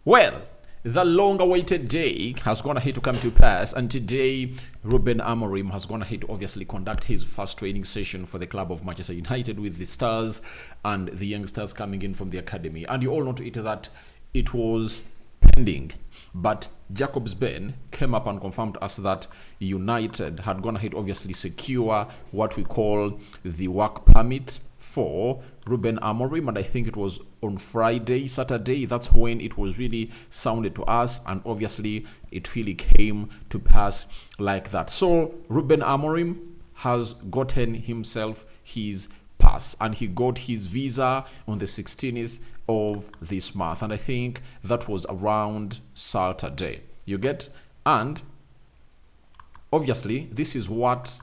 Well, the long-awaited day has gone ahead to come to pass, and today Ruben Amorim has gone ahead to obviously conduct his first training session for the club of Manchester United with the stars and the youngsters coming in from the academy. And you all know to it that it was pending, but Jacobs Ben came up and confirmed to us that United had gone ahead to obviously secure what we call the work permit for Ruben Amorim, and I think it was on Saturday, that's when it was really sounded to us, and obviously it really came to pass like that. So Ruben Amorim has gotten himself his pass, and he got his visa on the 16th of this month, and I think that was around Saturday. You get? And obviously this is what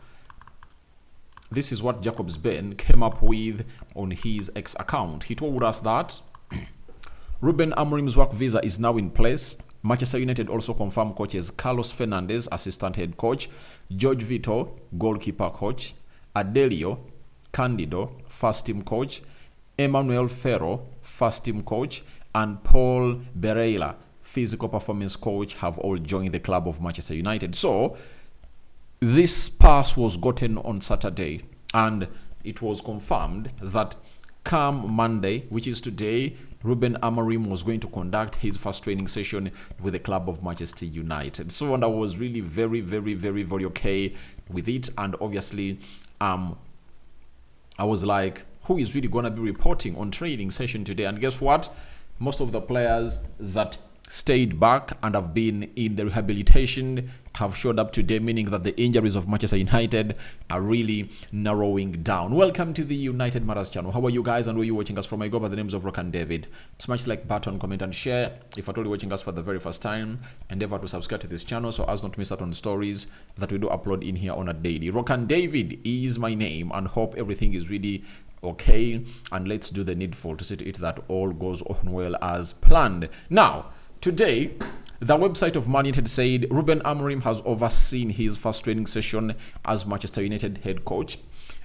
Jacobs Ben came up with on his X account. He told us that Ruben Amorim's work visa is now in place. Manchester United also confirmed coaches Carlos Fernandes, assistant head coach, George Vito, goalkeeper coach, Adelio Candido, first team coach, Emmanuel Ferro, first team coach, and Paul Bereila, physical performance coach, have all joined the club of Manchester United. So this pass was gotten on Saturday, and it was confirmed that come Monday, which is today, Ruben Amorim was going to conduct his first training session with the club of Manchester United. So, and I was really very, very, very, very okay with it. And obviously, I was like, who is really going to be reporting on training session today? And guess what? Most of the players that stayed back and have been in the rehabilitation have showed up today, meaning that the injuries of Manchester United are really narrowing down. Welcome to the United Matters channel. How are you guys, and where are you watching us from? I go by the names of Ruben and David. Smash like button, comment and share. If at all you're watching us for the very first time, endeavor to subscribe to this channel so as not to miss out on the stories that we do upload in here on a daily. Ruben David is my name, and hope everything is really okay, and let's do the needful to see to it that all goes on well as planned. Now, today, the website of Man United said Ruben Amorim has overseen his first training session as Manchester United head coach.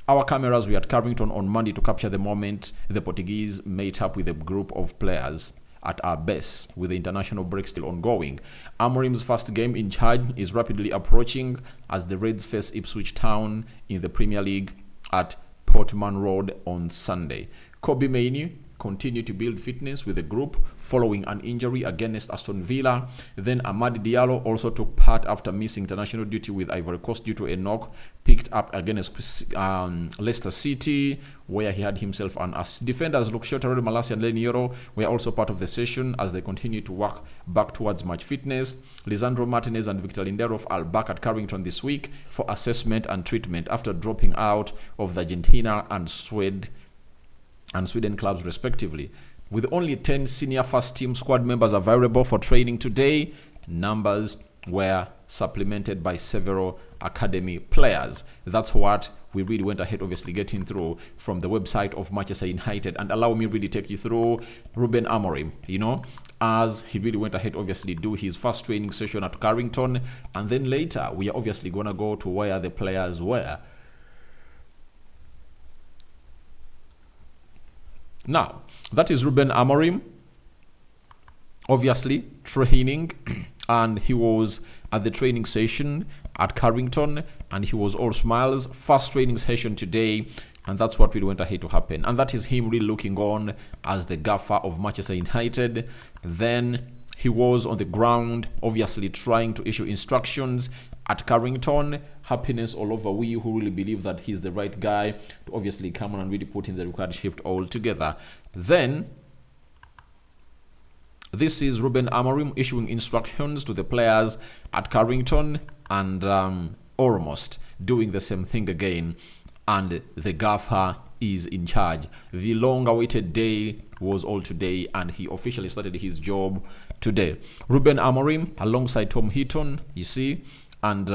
Our cameras were at Carrington on Monday to capture the moment the Portuguese met up with a group of players at our base, with the international break still ongoing. Amorim's first game in charge is rapidly approaching as the Reds face Ipswich Town in the Premier League at Portman Road on Sunday. Kobe Mainoo continued to build fitness with the group following an injury against Aston Villa. Then Ahmed Diop also took part after missing international duty with Ivory Coast due to a knock picked up against Leicester City, where he had himself an assist. Defenders Luke Shaw, Tarek Malacia and Lenny Yoro were also part of the session as they continue to work back towards match fitness. Lisandro Martinez and Victor Lindelof are back at Carrington this week for assessment and treatment after dropping out of the Argentina and Sweden clubs respectively. With only 10 senior first team squad members available for training today, numbers were supplemented by several academy players. That's what we really went ahead obviously getting through from the website of Manchester United. And allow me really take you through Ruben Amorim, as he really went ahead obviously do his first training session at Carrington, and then later we are obviously gonna go to where the players were. Now, that is Ruben Amorim, obviously training, and he was at the training session at Carrington, and he was all smiles. First training session today, and that's what really went ahead to happen. And that is him really looking on as the gaffer of Manchester United. Then he was on the ground, obviously trying to issue instructions at Carrington. Happiness all over. We who really believe that he's the right guy to obviously come on and really put in the required shift all together. Then this is Ruben Amorim issuing instructions to the players at Carrington, and almost doing the same thing again. And the gaffer is in charge. The long-awaited day was all today, and he officially started his job today. Ruben Amorim, alongside Tom Heaton, you see, and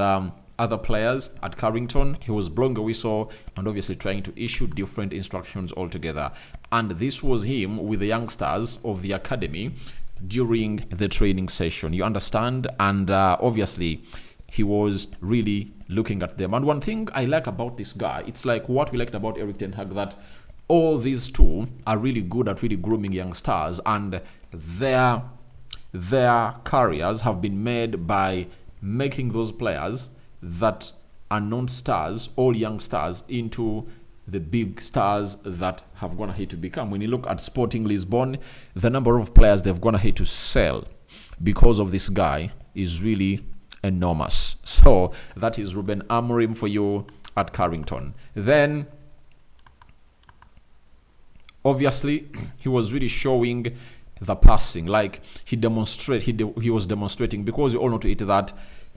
other players at Carrington, he was blowing a whistle and obviously trying to issue different instructions altogether. And this was him with the youngsters of the academy during the training session, you understand? And obviously he was really looking at them. And one thing I like about this guy, it's like what we liked about Erik ten Hag, that all these two are really good at really grooming young stars, and their their careers have been made by making those players that are non-stars, all young stars, into the big stars that have gone ahead to become. When you look at Sporting Lisbon, the number of players they've gone ahead to sell because of this guy is really enormous. So that is Ruben Amorim for you at Carrington. Then, obviously, he was really showing the passing. Like, he was demonstrating, because you all know to it that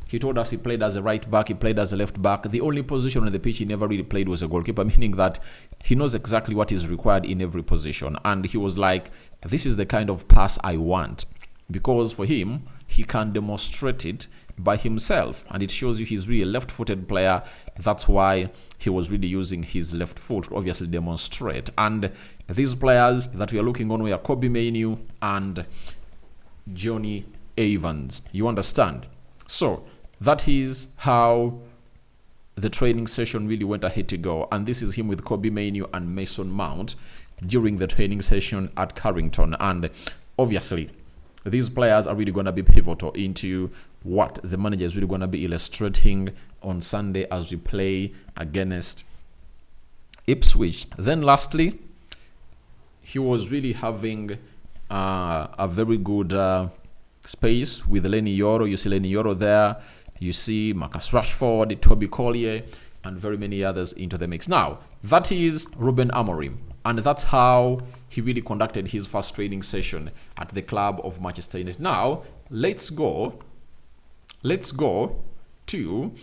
he told us he played as a right back, he played as a left back. The only position on the pitch he never really played was a goalkeeper, meaning that he knows exactly what is required in every position. And he was like, this is the kind of pass I want. Because for him, he can demonstrate it by himself. And it shows you he's really a left-footed player. That's why he was really using his left foot to obviously demonstrate. And these players that we are looking on were Kobe Mainoo and Johnny Evans. You understand? So that is how the training session really went ahead to go. And this is him with Kobe Mainoo and Mason Mount during the training session at Carrington. And obviously, these players are really going to be pivotal into what the manager is really going to be illustrating on Sunday as we play against Ipswich. Then lastly, he was really having a very good space with Lenny Yoro. You see Lenny Yoro there. You see Marcus Rashford, Toby Collier, and very many others into the mix. Now, that is Ruben Amorim. And that's how he really conducted his first training session at the club of Manchester United. Now, let's go to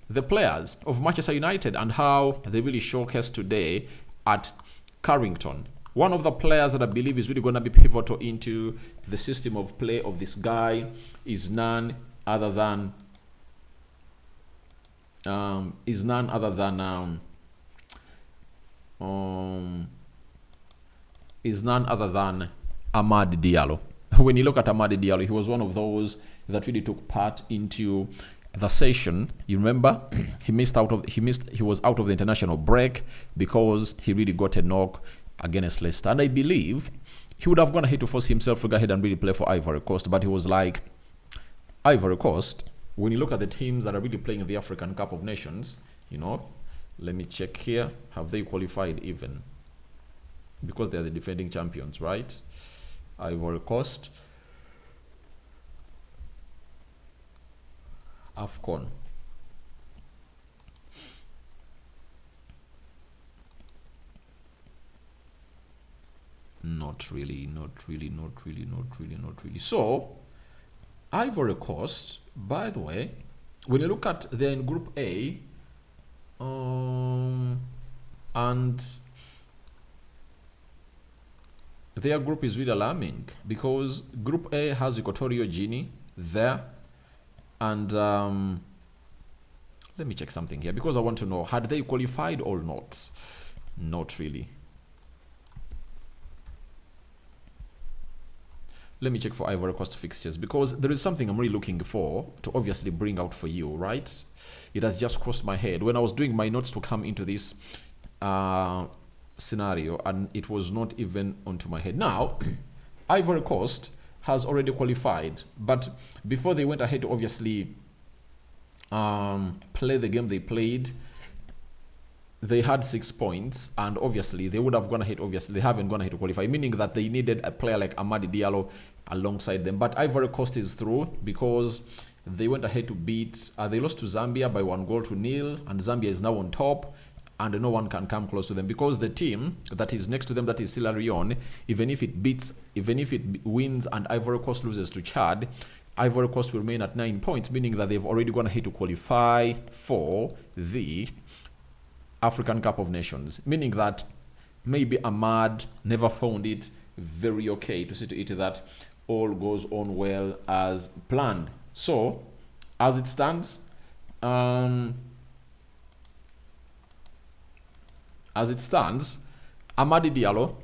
the players of Manchester United and how they really showcased today at Carrington. One of the players that I believe is really going to be pivotal into the system of play of this guy is none other than Ahmed Diallo. When you look at Ahmed Diallo, he was one of those that really took part into the session. You remember, he was out of the international break because he really got a knock against Leicester. And I believe he would have gone ahead to force himself to go ahead and really play for Ivory Coast, but he was like, Ivory Coast, when you look at the teams that are really playing in the African Cup of Nations, you know, let me check here, have they qualified even? Because they are the defending champions, right? Ivory Coast, AFCON. Not really. So, Ivory Coast, by the way, when you look at, they're in Group A, and their group is really alarming because Group A has Equatorial Guinea there, and let me check something here because I want to know, had they qualified or not? Not really. Let me check for Ivory Coast fixtures because there is something I'm really looking for to obviously bring out for you, right? It has just crossed my head when I was doing my notes to come into this scenario, and it was not even onto my head. Now, Ivory Coast has already qualified, but before they went ahead to obviously play the game they played, they had 6 points, and obviously they would have gone ahead. Obviously, they haven't gone ahead to qualify, meaning that they needed a player like Ahmed Diallo alongside them. But Ivory Coast is through because they went ahead to beat. They lost to Zambia by 1-0, and Zambia is now on top, and no one can come close to them because the team that is next to them, that is Sierra Leone, even if it wins and Ivory Coast loses to Chad, Ivory Coast will remain at 9 points, meaning that they've already gone ahead to qualify for the African Cup of Nations, meaning that maybe Ahmad never found it very okay to see to it that all goes on well as planned. So, as it stands, Ahmad Diallo,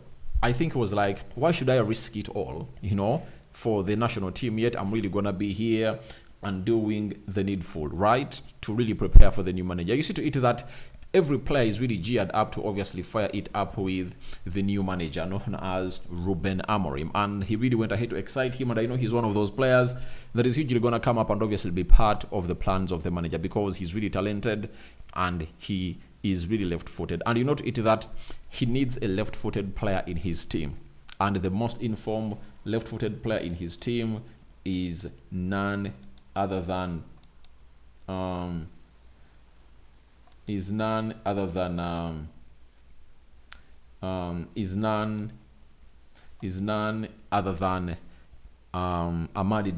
I think it was like, why should I risk it all, you know, for the national team? Yet I'm really gonna be here and doing the needful, right, to really prepare for the new manager. You see to it that every player is really geared up to obviously fire it up with the new manager known as Ruben Amorim, and he really went ahead to excite him, and I know he's one of those players that is usually going to come up and obviously be part of the plans of the manager because he's really talented and he is really left-footed, and you note it that he needs a left-footed player in his team, and the most informed left-footed player in his team is none other than Ahmed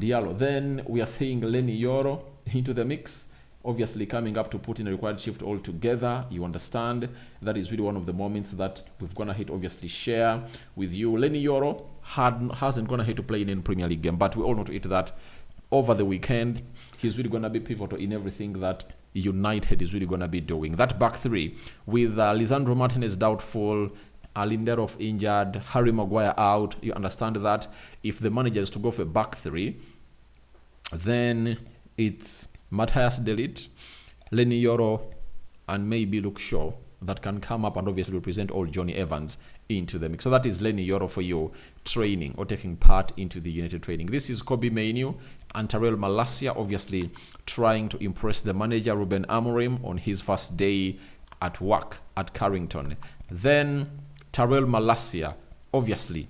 Diallo. Then we are seeing Leny Yoro into the mix, obviously coming up to put in a required shift altogether. You understand that is really one of the moments that we've gone ahead to obviously share with you. Leny Yoro hasn't gone ahead to play in any Premier League game, but we all know to it that over the weekend he's really going to be pivotal in everything that United is really going to be doing. That back three with Lisandro Martinez doubtful, Lindelof injured, Harry Maguire out. You understand that if the manager is to go for back three, then it's Matthias De Ligt, Leny Yoro, and maybe Luke Shaw that can come up and obviously represent all Johnny Evans into the mix. So that is Leny Yoro for you training or taking part into the United training. This is Kobe Mainoo and Tyrell Malacia obviously trying to impress the manager Ruben Amorim on his first day at work at Carrington. Then Tyrell Malacia, obviously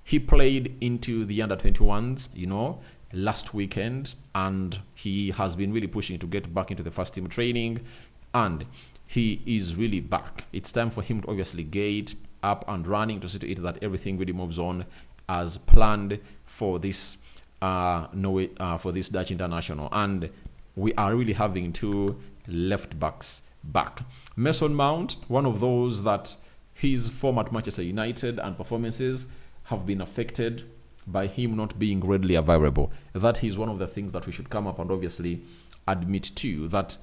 he played into the under-21s, last weekend, and he has been really pushing to get back into the first team training, and he is really back. It's time for him to obviously get up and running to see to it that everything really moves on as planned for this for this Dutch international, and we are really having two left backs back. Mason Mount, one of those that his form at Manchester United and performances have been affected by him not being readily available. That is one of the things that we should come up and obviously admit to, that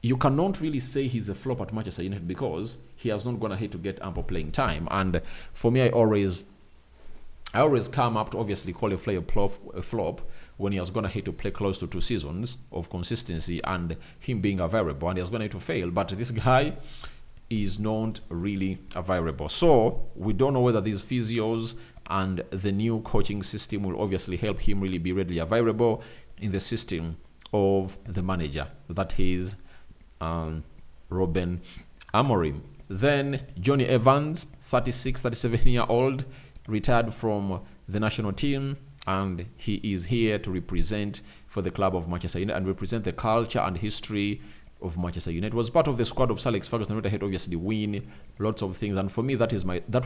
you cannot really say he's a flop at Manchester United because he has not gone ahead to get ample playing time. And for me, I always come up to obviously call a player a flop when he has gone ahead to play close to 2 seasons of consistency and him being available, and he has gone ahead to fail. But this guy is not really available. So we don't know whether these physios and the new coaching system will obviously help him really be readily available in the system of the manager, that is Ruben Amorim. Then Johnny Evans, 37-year-old, retired from the national team, and he is here to represent for the club of Manchester United and represent the culture and history of Manchester United. Was part of the squad of Sir Alex Ferguson, who had obviously win lots of things, and for me that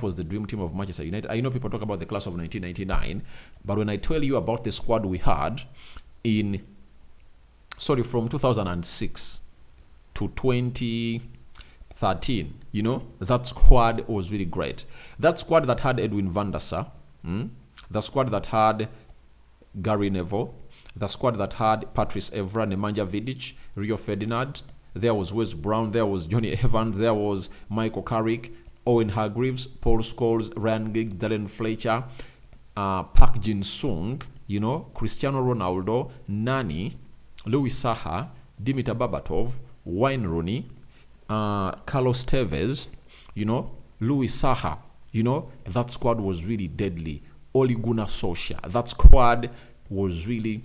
was the dream team of Manchester United. I know people talk about the class of 1999, but when I tell you about the squad we had from 2006 to 2013, that squad was really great. That squad that had Edwin van der Sar, the squad that had Gary Neville, the squad that had Patrice Evra, Nemanja Vidic, Rio Ferdinand, there was Wes Brown, there was Johnny Evans, there was Michael Carrick, Owen Hargreaves, Paul Scholes, Ryan Giggs, Darren Fletcher, Park Jin-sung, Cristiano Ronaldo, Nani, Louis Saha, Dimitar Berbatov, Wayne Rooney, Carlos Tevez, Louis Saha, that squad was really deadly. Ole Gunnar Solskjaer, that squad was really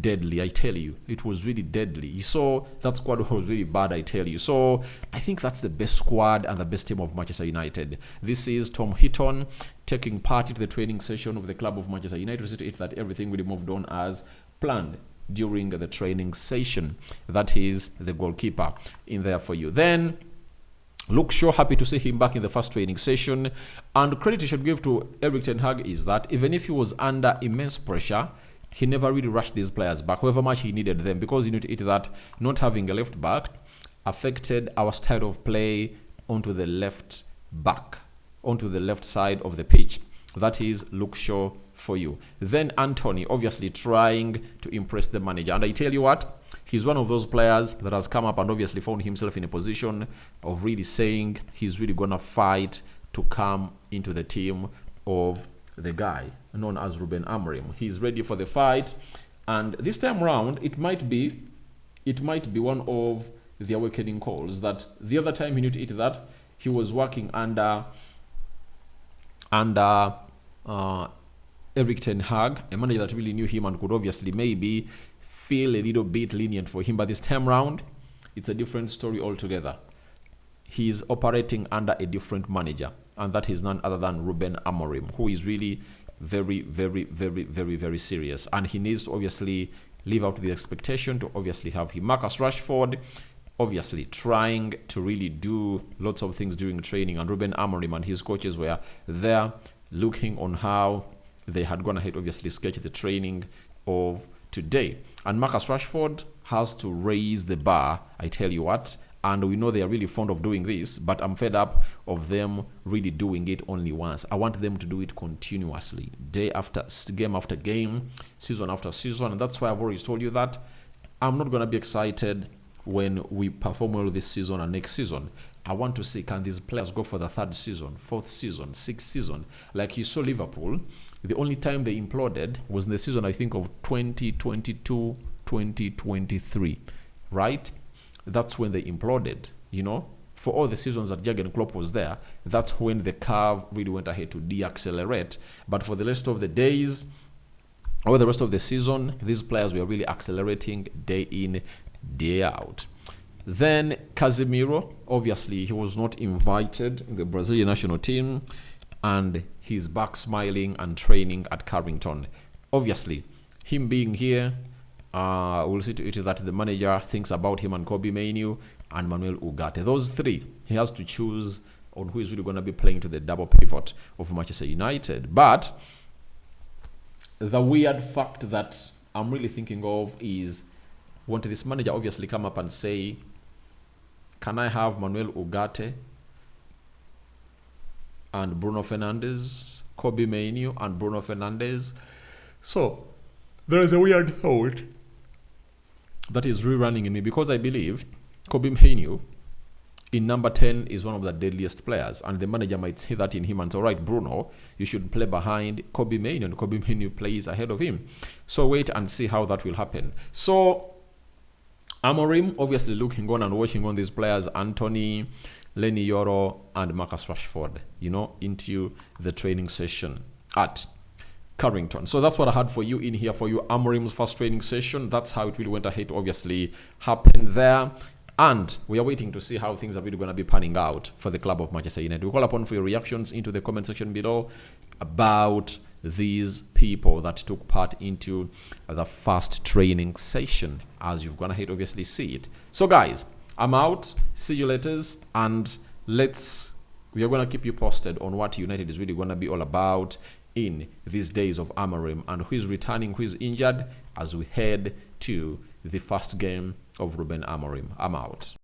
deadly, I tell you. It was really deadly. You saw that squad was really bad, I tell you. So I think that's the best squad and the best team of Manchester United. This is Tom Heaton taking part in the training session of the club of Manchester United. To see that everything really moved on as planned during the training session. That is the goalkeeper in there for you. Then Luke Shaw, happy to see him back in the first training session. And credit you should give to Erik ten Hag is that even if he was under immense pressure, he never really rushed these players back, however much he needed them, because you need to eat that not having a left back affected our style of play onto the left back, onto the left side of the pitch. That is Luke Shaw for you. Then Anthony, obviously trying to impress the manager. And I tell you what, he's one of those players that has come up and obviously found himself in a position of really saying he's really going to fight to come into the team of the guy known as Ruben Amorim. He's ready for the fight, and this time round it might be one of the awakening calls that the other time he knew to eat that, he was working under Eric Ten Hag, a manager that really knew him and could obviously maybe feel a little bit lenient for him. But this time round, it's a different story altogether. He's operating under a different manager, and that is none other than Ruben Amorim, who is really very, very, very, very, very serious. And he needs to obviously live up to the expectation to obviously have him. Marcus Rashford, obviously trying to really do lots of things during training, and Ruben Amorim and his coaches were there looking on how they had gone ahead, obviously sketch the training of today. And Marcus Rashford has to raise the bar, I tell you what. And we know they are really fond of doing this, but I'm fed up of them really doing it only once. I want them to do it continuously, day after game after game, season after season. And that's why I've always told you that I'm not going to be excited when we perform well this season and next season. I want to see, can these players go for the third season, fourth season, sixth season? Like you saw Liverpool, the only time they imploded was in the season, I think, of 2022, 2023, right? That's when they imploded, you know. For all the seasons that Jurgen Klopp was there, that's when the curve really went ahead to deaccelerate. But for the rest of the days, or the rest of the season, these players were really accelerating day in, day out. Then Casemiro, obviously, he was not invited in the Brazilian national team, and he's back smiling and training at Carrington. Obviously, him being here, we'll see to it that the manager thinks about him and Kobe Mainoo and Manuel Ugarte. Those three, he has to choose on who is really going to be playing to the double pivot of Manchester United. But the weird fact that I'm really thinking of is, won't this manager obviously come up and say, can I have Manuel Ugarte and Bruno Fernandes, Kobe Mainoo and Bruno Fernandes? So there is a weird thought that is rerunning in me, because I believe Kobe Mainoo in number 10 is one of the deadliest players, and the manager might say that in him and say, all right, Bruno, you should play behind Kobe Mainoo, and Kobe Mainoo plays ahead of him. So wait and see how that will happen. So Amorim obviously looking on and watching on these players, Anthony, Lenny Yoro and Marcus Rashford, you know, into the training session at Carrington. So that's what I had for you in here for you, Amorim's first training session. That's how it really went ahead to obviously happen there. And we are waiting to see how things are really going to be panning out for the club of Manchester United. We call upon for your reactions into the comment section below about these people that took part into the first training session, as you've gone ahead obviously see it. So guys, I'm out. See you later, and we are going to keep you posted on what United is really going to be all about in these days of Amorim, and who is returning, who is injured, as we head to the first game of Ruben Amorim. I'm out.